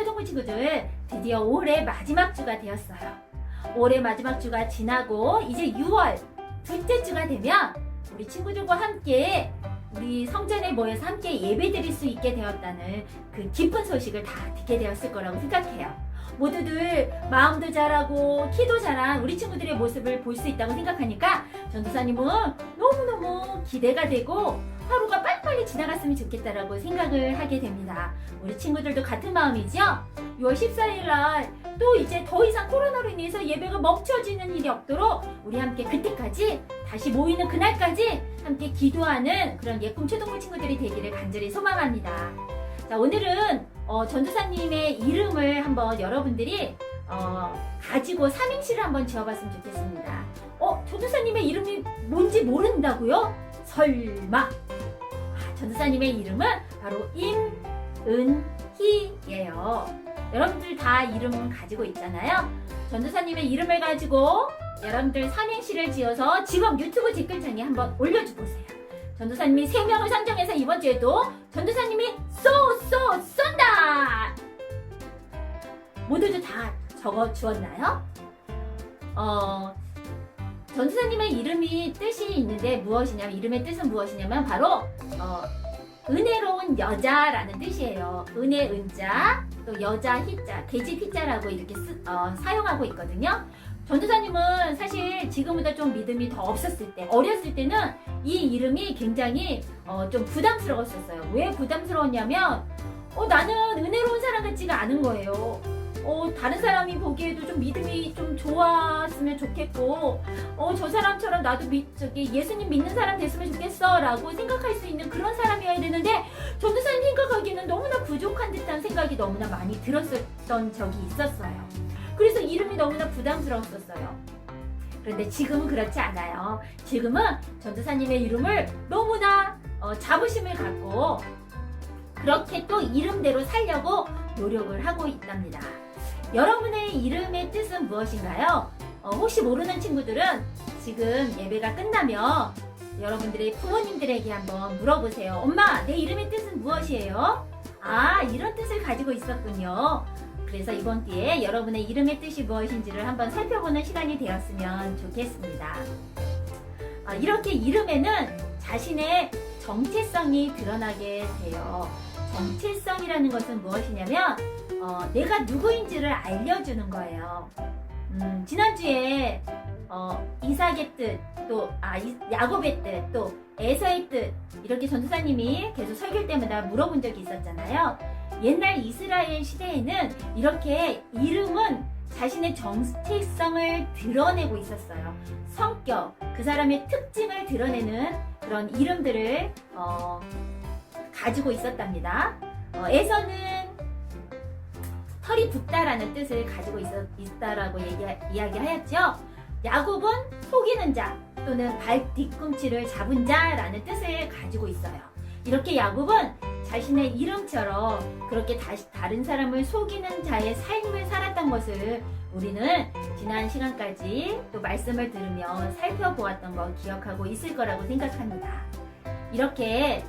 홍채동부 친구들, 드디어 올해 마지막 주가 되었어요. 올해 마지막 주가 지나고 이제 6월 둘째 주가 되면 우리 친구들과 함께 우리 성전에 모여서 함께 예배 드릴 수 있게 되었다는 그 기쁜 소식을 다 듣게 되었을 거라고 생각해요. 모두들 마음도 잘하고 키도 잘한 우리 친구들의 모습을 볼 수 있다고 생각하니까 전도사님은 너무너무 기대가 되고 하루가 빨리빨리 지나갔으면 좋겠다라고 생각을 하게 됩니다. 우리 친구들도 같은 마음이죠? 6월 14일 날 또 이제 더 이상 코로나로 인해서 예배가 멈춰지는 일이 없도록 우리 함께 그때까지 다시 모이는 그날까지 함께 기도하는 그런 예쁜 초등부 친구들이 되기를 간절히 소망합니다. 자, 오늘은 전도사님의 이름을 한번 여러분들이 가지고 삼행시를 한번 지어봤으면 좋겠습니다. 전도사님의 이름이 뭔지 모른다고요? 설마? 전도사님의 이름은 바로 임은희예요. 여러분들 다 이름 가지고 있잖아요. 전도사님의 이름을 가지고 여러분들 삼행시를 지어서 지금 유튜브 댓글창에 한번 올려주세요. 전도사님이 3명을 선정해서 이번 주에도 전도사님이 쏜다! 모두들 다 적어 주었나요? 전도사님의 이름이 뜻이 있는데 무엇이냐면, 이름의 뜻은 무엇이냐면 바로 은혜로운 여자라는 뜻이에요. 은혜 은자, 또 여자 희자, 계집 희자라고 이렇게 사용하고 있거든요. 전도사님은 사실 지금보다 좀 믿음이 더 없었을 때, 어렸을 때는 이 이름이 굉장히 좀 부담스러웠었어요. 왜 부담스러웠냐면 나는 은혜로운 사람 같지가 않은 거예요. 다른 사람이 보기에도 좀 믿음이 좀 좋았으면 좋겠고, 저 사람처럼 나도 예수님 믿는 사람 됐으면 좋겠어 라고 생각할 수 있는 그런 사람이어야 되는데, 전도사님 생각하기에는 너무나 부족한 듯한 생각이 너무나 많이 들었었던 적이 있었어요. 그래서 이름이 너무나 부담스러웠었어요. 그런데 지금은 그렇지 않아요. 지금은 전도사님의 이름을 너무나 자부심을 갖고 그렇게 또 이름대로 살려고 노력을 하고 있답니다. 여러분의 이름의 뜻은 무엇인가요? 혹시 모르는 친구들은 지금 예배가 끝나면 여러분들의 부모님들에게 한번 물어보세요. 엄마, 내 이름의 뜻은 무엇이에요? 이런 뜻을 가지고 있었군요. 그래서 이번 기회에 여러분의 이름의 뜻이 무엇인지를 한번 살펴보는 시간이 되었으면 좋겠습니다. 이렇게 이름에는 자신의 정체성이 드러나게 돼요. 정체성이라는 것은 무엇이냐면 내가 누구인지를 알려주는 거예요. 지난주에 이삭의 뜻, 또 야곱의 뜻, 또 에서의 뜻, 이렇게 전도사님이 계속 설교 때마다 물어본 적이 있었잖아요. 옛날 이스라엘 시대에는 이렇게 이름은 자신의 정체성을 드러내고 있었어요. 성격, 그 사람의 특징을 드러내는 그런 이름들을 가지고 있었답니다. 에서는 털이 붓다라는 뜻을 가지고 있다라고 이야기하였죠. 야곱은 속이는 자 또는 발 뒤꿈치를 잡은 자라는 뜻을 가지고 있어요. 이렇게 야곱은 자신의 이름처럼 그렇게 다른 사람을 속이는 자의 삶을 살았던 것을 우리는 지난 시간까지 또 말씀을 들으며 살펴보았던 거 기억하고 있을 거라고 생각합니다. 이렇게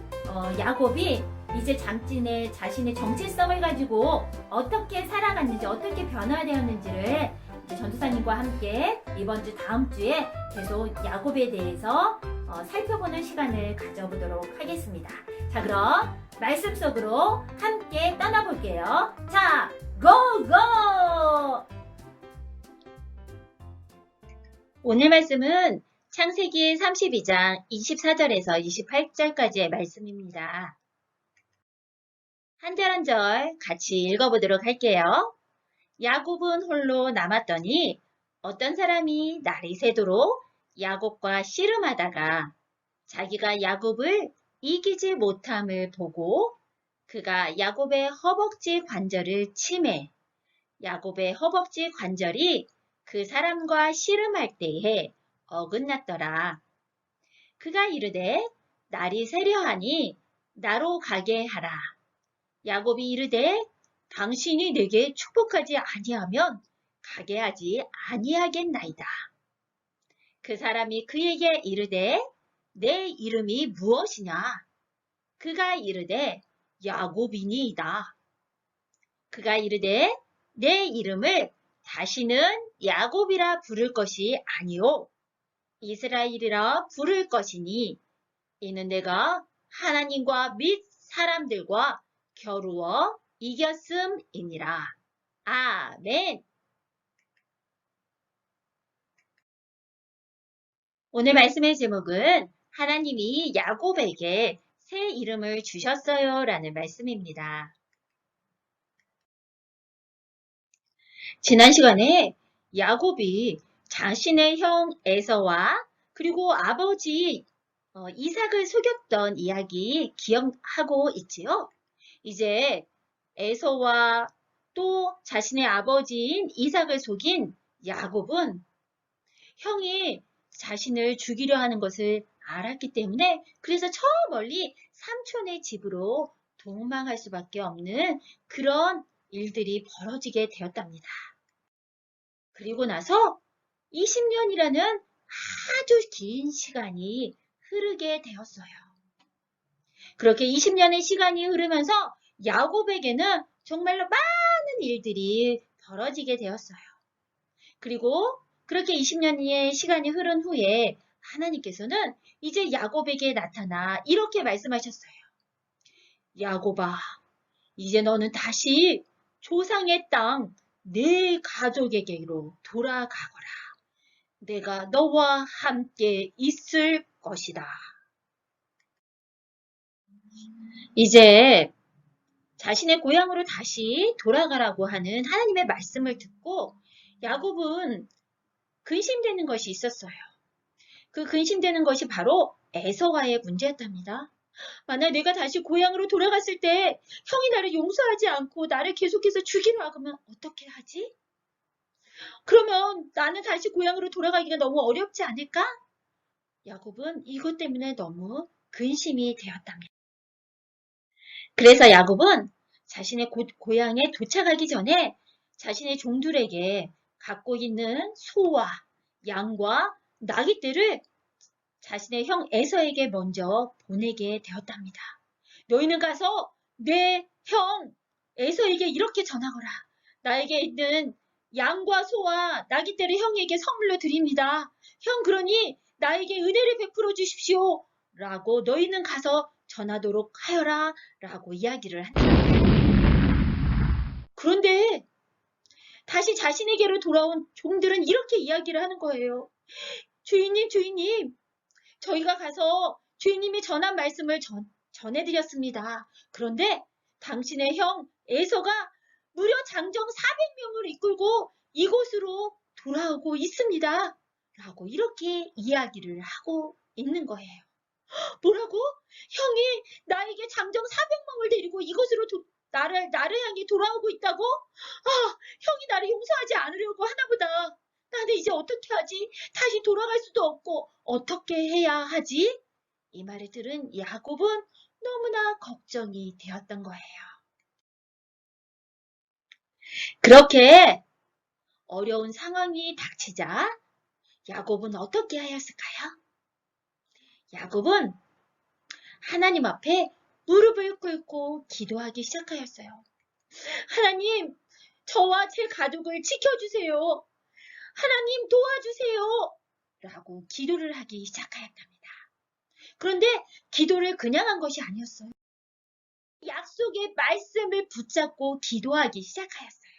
야곱이 이제 자신의 정체성을 가지고 어떻게 살아갔는지, 어떻게 변화되었는지를 이제 전도사님과 함께 이번 주 다음 주에 계속 야곱에 대해서 살펴보는 시간을 가져보도록 하겠습니다. 자, 그럼 말씀 속으로 함께 떠나볼게요. 자, 고고! 오늘 말씀은 창세기 32장 24절에서 28절까지의 말씀입니다. 한 절 한 절 같이 읽어보도록 할게요. 야곱은 홀로 남았더니 어떤 사람이 날이 새도록 야곱과 씨름하다가 자기가 야곱을 이기지 못함을 보고 그가 야곱의 허벅지 관절을 치매 야곱의 허벅지 관절이 그 사람과 씨름할 때에 어긋났더라. 그가 이르되 날이 새려하니 나로 가게 하라. 야곱이 이르되 당신이 내게 축복하지 아니하면 가게 하지 아니하겠나이다. 그 사람이 그에게 이르되 내 이름이 무엇이냐? 그가 이르되 야곱이니이다. 그가 이르되 내 이름을 다시는 야곱이라 부를 것이 아니요 이스라엘이라 부를 것이니 이는 내가 하나님과 및 사람들과 겨루어 이겼음이니라. 아멘. 오늘 말씀의 제목은 하나님이 야곱에게 새 이름을 주셨어요 라는 말씀입니다. 지난 시간에 야곱이 자신의 형 에서와 그리고 아버지 이삭을 속였던 이야기 기억하고 있지요? 이제 에서와 또 자신의 아버지인 이삭을 속인 야곱은 형이 자신을 죽이려 하는 것을 알았기 때문에 그래서 저 멀리 삼촌의 집으로 도망할 수밖에 없는 그런 일들이 벌어지게 되었답니다. 그리고 나서 20년이라는 아주 긴 시간이 흐르게 되었어요. 그렇게 20년의 시간이 흐르면서 야곱에게는 정말로 많은 일들이 벌어지게 되었어요. 그리고 그렇게 20년의 시간이 흐른 후에 하나님께서는 이제 야곱에게 나타나 이렇게 말씀하셨어요. 야곱아, 이제 너는 다시 조상의 땅 내 가족에게로 돌아가거라. 내가 너와 함께 있을 것이다. 이제 자신의 고향으로 다시 돌아가라고 하는 하나님의 말씀을 듣고 야곱은 근심되는 것이 있었어요. 그 근심되는 것이 바로 에서와의 문제였답니다. 만약 내가 다시 고향으로 돌아갔을 때 형이 나를 용서하지 않고 나를 계속해서 죽이려 하면 어떻게 하지? 그러면 나는 다시 고향으로 돌아가기가 너무 어렵지 않을까? 야곱은 이것 때문에 너무 근심이 되었답니다. 그래서 야곱은 자신의 고향에 도착하기 전에 자신의 종들에게 갖고 있는 소와 양과 나귀떼를 자신의 형 에서에게 먼저 보내게 되었답니다. 너희는 가서 내 형 에서에게 이렇게 전하거라. 나에게 있는 양과 소와 나귀떼를 형에게 선물로 드립니다. 형 그러니 나에게 은혜를 베풀어 주십시오. 라고 너희는 가서 전하도록 하여라. 라고 이야기를 한다. 그런데 다시 자신에게로 돌아온 종들은 이렇게 이야기를 하는 거예요. 주인님, 주인님, 저희가 가서 주인님이 전한 말씀을 전해드렸습니다. 그런데 당신의 형 에서가 무려 장정 400명을 이끌고 이곳으로 돌아오고 있습니다. 라고 이렇게 이야기를 하고 있는 거예요. 뭐라고? 형이 나에게 장정 400명을 데리고 이곳으로 나를 향해 돌아오고 있다고? 형이 나를 용서하지 않으려고 하나보다. 나는 이제 어떻게 하지? 다시 돌아갈 수도 없고 어떻게 해야 하지? 이 말을 들은 야곱은 너무나 걱정이 되었던 거예요. 그렇게 어려운 상황이 닥치자 야곱은 어떻게 하였을까요? 야곱은 하나님 앞에 무릎을 꿇고 기도하기 시작하였어요. 하나님, 저와 제 가족을 지켜주세요. 하나님 도와주세요. 라고 기도를 하기 시작하였답니다. 그런데 기도를 그냥 한 것이 아니었어요. 약속의 말씀을 붙잡고 기도하기 시작하였어요.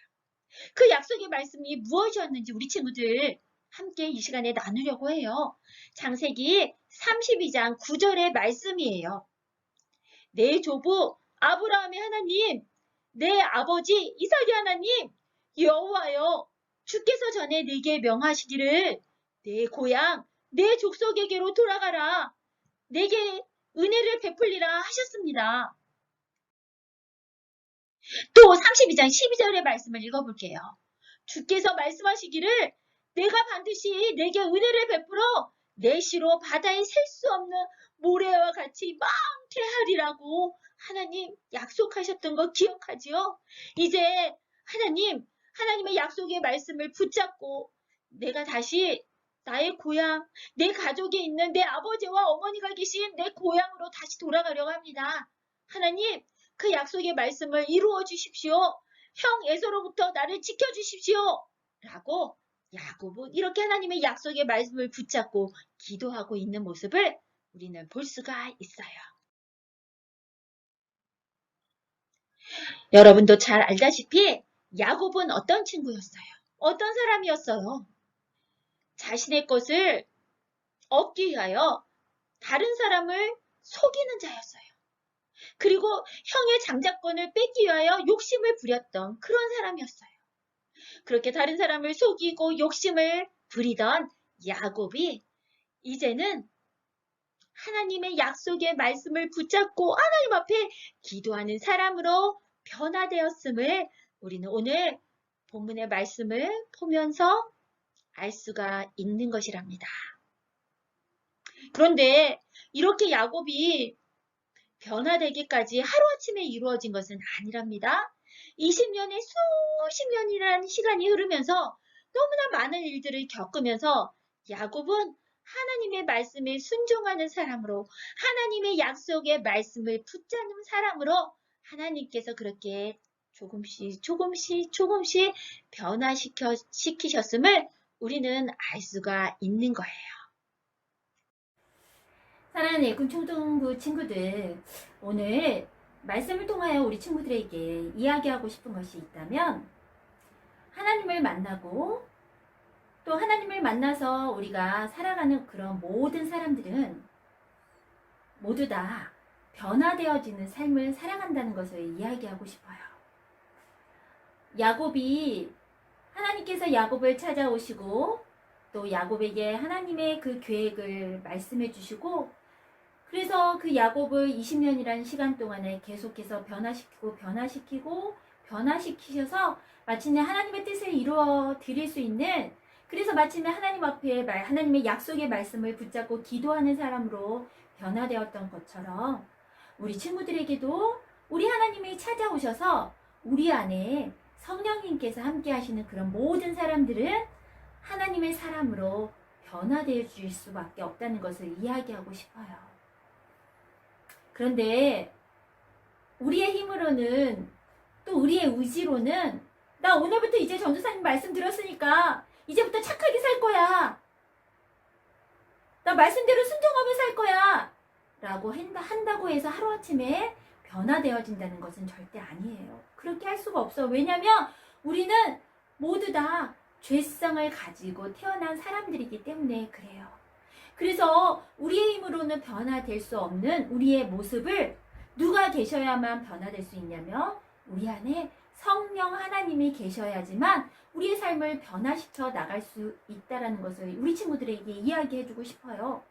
그 약속의 말씀이 무엇이었는지 우리 친구들 함께 이 시간에 나누려고 해요. 창세기 32장 9절의 말씀이에요. 내 조부 아브라함의 하나님, 내 아버지 이삭의 하나님, 여호와여, 주께서 전에 네게 명하시기를 내 고향, 내 족속에게로 돌아가라. 내게 은혜를 베풀리라 하셨습니다. 또 32장 12절의 말씀을 읽어볼게요. 주께서 말씀하시기를 내가 반드시 내게 은혜를 베풀어 내 시로 바다에 셀 수 없는 모래와 같이 망태하리라고 하나님 약속하셨던 거 기억하지요? 이제 하나님의 약속의 말씀을 붙잡고 내가 다시 나의 고향, 내 가족에 있는 내 아버지와 어머니가 계신 내 고향으로 다시 돌아가려고 합니다. 하나님, 그 약속의 말씀을 이루어 주십시오. 형 에서로부터 나를 지켜주십시오. 라고 야곱은 이렇게 하나님의 약속의 말씀을 붙잡고 기도하고 있는 모습을 우리는 볼 수가 있어요. 여러분도 잘 알다시피 야곱은 어떤 친구였어요? 어떤 사람이었어요? 자신의 것을 얻기 위하여 다른 사람을 속이는 자였어요. 그리고 형의 장자권을 뺏기 위하여 욕심을 부렸던 그런 사람이었어요. 그렇게 다른 사람을 속이고 욕심을 부리던 야곱이 이제는 하나님의 약속의 말씀을 붙잡고 하나님 앞에 기도하는 사람으로 변화되었음을 우리는 오늘 본문의 말씀을 보면서 알 수가 있는 것이랍니다. 그런데 이렇게 야곱이 변화되기까지 하루아침에 이루어진 것은 아니랍니다. 20년의 수십 년이라는 시간이 흐르면서 너무나 많은 일들을 겪으면서 야곱은 하나님의 말씀에 순종하는 사람으로 하나님의 약속의 말씀을 붙잡는 사람으로 하나님께서 그렇게 조금씩 변화시키셨음을 우리는 알 수가 있는 거예요. 사랑하는 예군 초등부 친구들, 오늘 말씀을 통하여 우리 친구들에게 이야기하고 싶은 것이 있다면 하나님을 만나고 또 하나님을 만나서 우리가 살아가는 그런 모든 사람들은 모두 다 변화되어지는 삶을 살아간다는 것을 이야기하고 싶어요. 야곱이 하나님께서 야곱을 찾아오시고 또 야곱에게 하나님의 그 계획을 말씀해 주시고 그래서 그 야곱을 20년이라는 시간 동안에 계속해서 변화시키셔서 마침내 하나님의 뜻을 이루어 드릴 수 있는 그래서 마침내 하나님 앞에 하나님의 약속의 말씀을 붙잡고 기도하는 사람으로 변화되었던 것처럼 우리 친구들에게도 우리 하나님이 찾아오셔서 우리 안에 성령님께서 함께 하시는 그런 모든 사람들은 하나님의 사람으로 변화되어 줄 수밖에 없다는 것을 이야기하고 싶어요. 그런데 우리의 힘으로는 또 우리의 의지로는 나 오늘부터 이제 전도사님 말씀 들었으니까 이제부터 착하게 살 거야. 나 말씀대로 순종하며 살 거야. 라고 한다고 해서 하루아침에 변화되어진다는 것은 절대 아니에요. 그렇게 할 수가 없어. 왜냐하면 우리는 모두 다 죄성을 가지고 태어난 사람들이기 때문에 그래요. 그래서 우리의 힘으로는 변화될 수 없는 우리의 모습을 누가 계셔야만 변화될 수 있냐면 우리 안에 성령 하나님이 계셔야지만 우리의 삶을 변화시켜 나갈 수 있다는 것을 우리 친구들에게 이야기해주고 싶어요.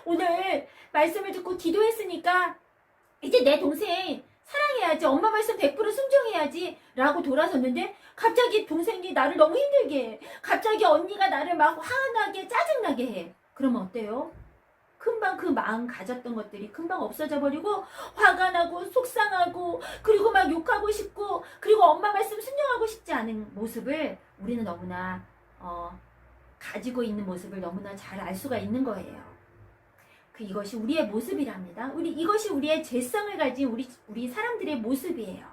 오늘 말씀을 듣고 기도했으니까 이제 내 동생 사랑해야지, 엄마 말씀 100% 순종해야지 라고 돌아섰는데 갑자기 동생이 나를 너무 힘들게 해. 갑자기 언니가 나를 막 화나게 짜증나게 해. 그러면 어때요? 금방 그 마음 가졌던 것들이 금방 없어져 버리고 화가 나고 속상하고 그리고 막 욕하고 싶고 그리고 엄마 말씀 순종하고 싶지 않은 모습을 우리는 너무나 가지고 있는 모습을 너무나 잘 알 수가 있는 거예요. 이것이 우리의 모습이랍니다. 이것이 우리의 죄성을 가진 우리 사람들의 모습이에요.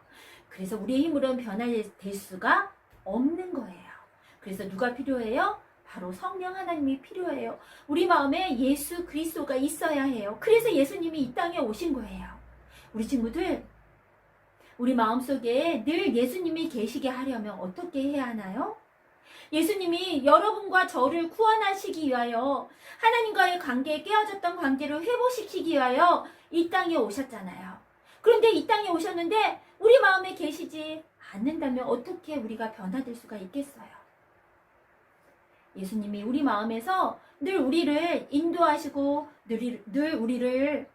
그래서 우리의 힘으로는 변화될 수가 없는 거예요. 그래서 누가 필요해요? 바로 성령 하나님이 필요해요. 우리 마음에 예수 그리스도가 있어야 해요. 그래서 예수님이 이 땅에 오신 거예요. 우리 친구들, 우리 마음속에 늘 예수님이 계시게 하려면 어떻게 해야 하나요? 예수님이 여러분과 저를 구원하시기 위하여 하나님과의 관계에 깨어졌던 관계를 회복시키기 위하여 이 땅에 오셨잖아요. 그런데 이 땅에 오셨는데 우리 마음에 계시지 않는다면 어떻게 우리가 변화될 수가 있겠어요? 예수님이 우리 마음에서 늘 우리를 인도하시고 늘 우리를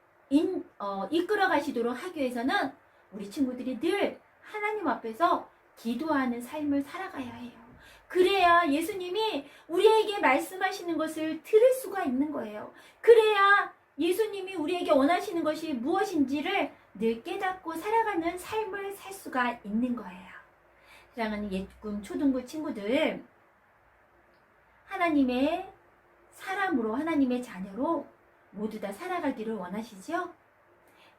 이끌어 가시도록 하기 위해서는 우리 친구들이 늘 하나님 앞에서 기도하는 삶을 살아가야 해요. 그래야 예수님이 우리에게 말씀하시는 것을 들을 수가 있는 거예요. 그래야 예수님이 우리에게 원하시는 것이 무엇인지를 늘 깨닫고 살아가는 삶을 살 수가 있는 거예요. 사랑하는 예꿈 초등부 친구들, 하나님의 사람으로 하나님의 자녀로 모두 다 살아가기를 원하시죠?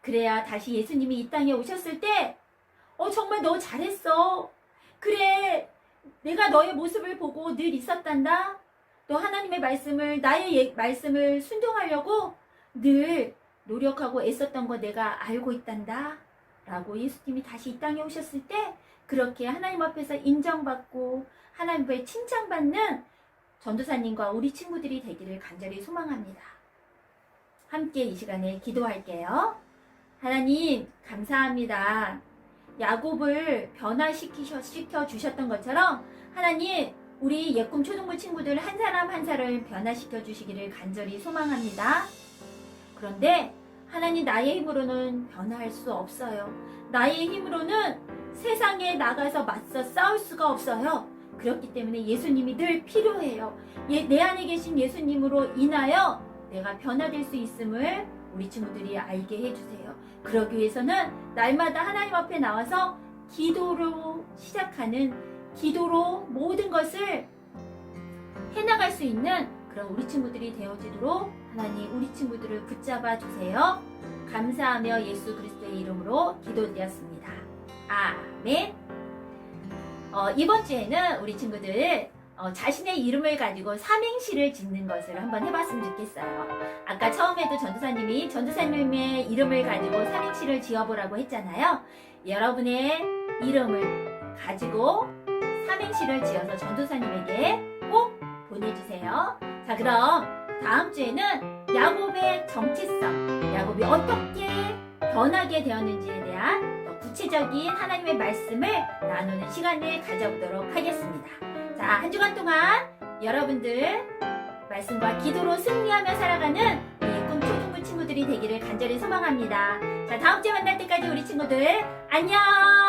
그래야 다시 예수님이 이 땅에 오셨을 때 정말 너 잘했어. 그래, 내가 너의 모습을 보고 늘 있었단다. 너 하나님의 말씀을, 나의 말씀을 순종하려고 늘 노력하고 애썼던 거 내가 알고 있단다. 라고 예수님이 다시 이 땅에 오셨을 때 그렇게 하나님 앞에서 인정받고 하나님의 칭찬받는 전도사님과 우리 친구들이 되기를 간절히 소망합니다. 함께 이 시간에 기도할게요. 하나님 감사합니다. 야곱을 변화시켜 주셨던 것처럼 하나님 우리 예꿈 초등부 친구들 한 사람 한 사람을 변화시켜 주시기를 간절히 소망합니다. 그런데 하나님 나의 힘으로는 변화할 수 없어요. 나의 힘으로는 세상에 나가서 맞서 싸울 수가 없어요. 그렇기 때문에 예수님이 늘 필요해요. 내 안에 계신 예수님으로 인하여 내가 변화될 수 있음을 우리 친구들이 알게 해주세요. 그러기 위해서는 날마다 하나님 앞에 나와서 기도로 시작하는, 기도로 모든 것을 해나갈 수 있는 그런 우리 친구들이 되어지도록 하나님 우리 친구들을 붙잡아 주세요. 감사하며 예수 그리스도의 이름으로 기도드렸습니다. 아멘. 이번 주에는 우리 친구들 자신의 이름을 가지고 삼행시를 짓는 것을 한번 해봤으면 좋겠어요. 아까 처음에도 전도사님의 이름을 가지고 삼행시를 지어보라고 했잖아요. 여러분의 이름을 가지고 삼행시를 지어서 전도사님에게 꼭 보내주세요. 자, 그럼 다음 주에는 야곱의 정체성, 야곱이 어떻게 변하게 되었는지에 대한 더 구체적인 하나님의 말씀을 나누는 시간을 가져보도록 하겠습니다. 자, 한 주간 동안 여러분들 말씀과 기도로 승리하며 살아가는 우리 꿈 초등부 친구들이 되기를 간절히 소망합니다. 자, 다음 주에 만날 때까지 우리 친구들 안녕!